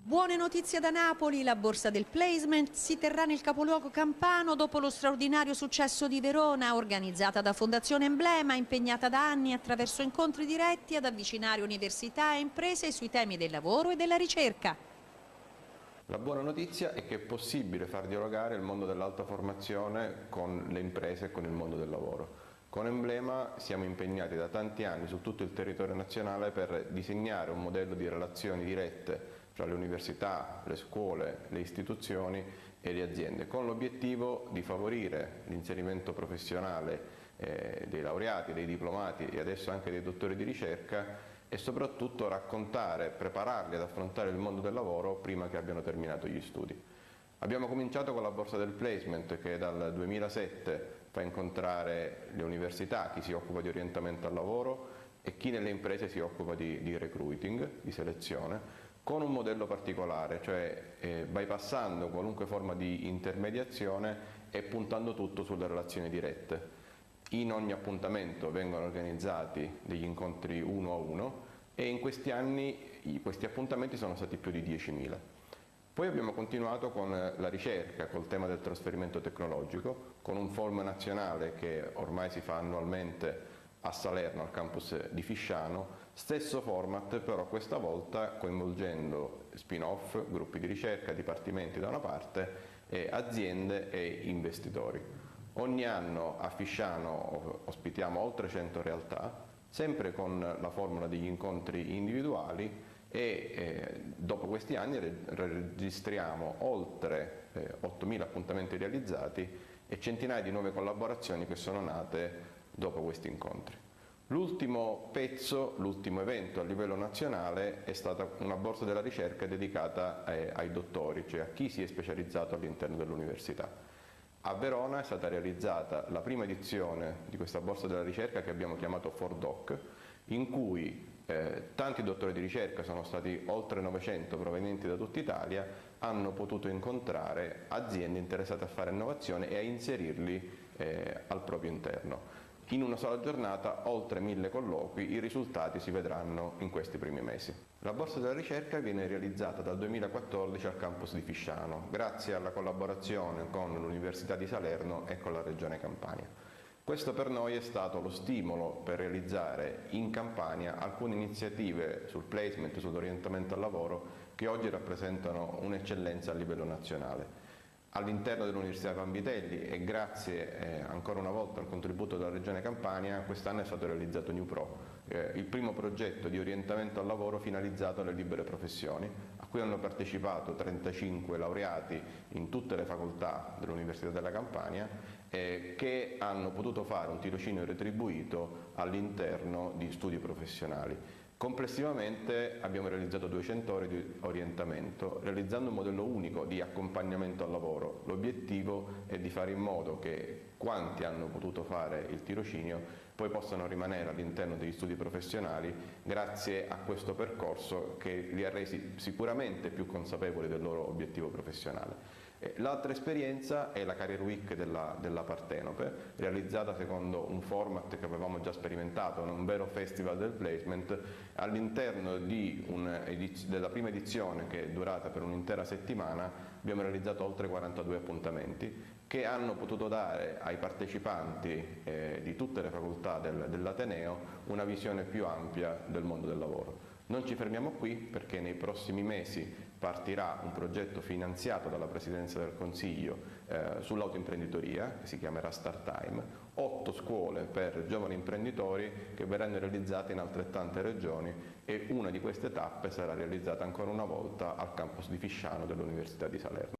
Buone notizie da Napoli, la borsa del placement si terrà nel capoluogo campano dopo lo straordinario successo di Verona, organizzata da Fondazione Emblema, impegnata da anni attraverso incontri diretti ad avvicinare università e imprese sui temi del lavoro e della ricerca. La buona notizia è che è possibile far dialogare il mondo dell'alta formazione con le imprese e con il mondo del lavoro. Con Emblema siamo impegnati da tanti anni su tutto il territorio nazionale per disegnare un modello di relazioni dirette tra le università, le scuole, le istituzioni e le aziende, con l'obiettivo di favorire l'inserimento professionale dei laureati, dei diplomati e adesso anche dei dottori di ricerca e soprattutto raccontare, prepararli ad affrontare il mondo del lavoro prima che abbiano terminato gli studi. Abbiamo cominciato con la borsa del placement che dal 2007 fa incontrare le università, chi si occupa di orientamento al lavoro e chi nelle imprese si occupa di recruiting, di selezione, con un modello particolare, cioè bypassando qualunque forma di intermediazione e puntando tutto sulle relazioni dirette. In ogni appuntamento vengono organizzati degli incontri uno a uno e in questi anni questi appuntamenti sono stati più di 10.000. Poi abbiamo continuato con la ricerca, col tema del trasferimento tecnologico, con un forum nazionale che ormai si fa annualmente a Salerno, al campus di Fisciano, stesso format però questa volta coinvolgendo spin-off, gruppi di ricerca, dipartimenti da una parte, aziende e investitori. Ogni anno a Fisciano ospitiamo oltre 100 realtà, sempre con la formula degli incontri individuali e dopo questi anni registriamo oltre 8.000 appuntamenti realizzati e centinaia di nuove collaborazioni che sono nate dopo questi incontri. L'ultimo pezzo, l'ultimo evento a livello nazionale è stata una borsa della ricerca dedicata ai dottori, cioè a chi si è specializzato all'interno dell'università. A Verona è stata realizzata la prima edizione di questa borsa della ricerca che abbiamo chiamato ForDoc, in cui tanti dottori di ricerca, sono stati oltre 900 provenienti da tutta Italia, hanno potuto incontrare aziende interessate a fare innovazione e a inserirli al proprio interno. In una sola giornata, oltre 1.000 colloqui, i risultati si vedranno in questi primi mesi. La borsa della ricerca viene realizzata dal 2014 al campus di Fisciano, grazie alla collaborazione con l'Università di Salerno e con la Regione Campania. Questo per noi è stato lo stimolo per realizzare in Campania alcune iniziative sul placement, sull'orientamento al lavoro, che oggi rappresentano un'eccellenza a livello nazionale. All'interno dell'Università Vanvitelli e grazie ancora una volta al contributo della Regione Campania, quest'anno è stato realizzato New Pro, il primo progetto di orientamento al lavoro finalizzato alle libere professioni, a cui hanno partecipato 35 laureati in tutte le facoltà dell'Università della Campania che hanno potuto fare un tirocinio retribuito all'interno di studi professionali. Complessivamente abbiamo realizzato 200 ore di orientamento, realizzando un modello unico di accompagnamento al lavoro. L'obiettivo è di fare in modo che quanti hanno potuto fare il tirocinio poi possano rimanere all'interno degli studi professionali grazie a questo percorso che li ha resi sicuramente più consapevoli del loro obiettivo professionale. L'altra esperienza è la Career Week della Partenope, realizzata secondo un format che avevamo già sperimentato, un vero festival del placement, all'interno della prima edizione che è durata per un'intera settimana. Abbiamo realizzato oltre 42 appuntamenti che hanno potuto dare ai partecipanti di tutte le facoltà dell'Ateneo una visione più ampia del mondo del lavoro. Non ci fermiamo qui perché nei prossimi mesi partirà un progetto finanziato dalla Presidenza del Consiglio sull'autoimprenditoria, che si chiamerà Start Time, 8 scuole per giovani imprenditori che verranno realizzate in altrettante regioni e una di queste tappe sarà realizzata ancora una volta al campus di Fisciano dell'Università di Salerno.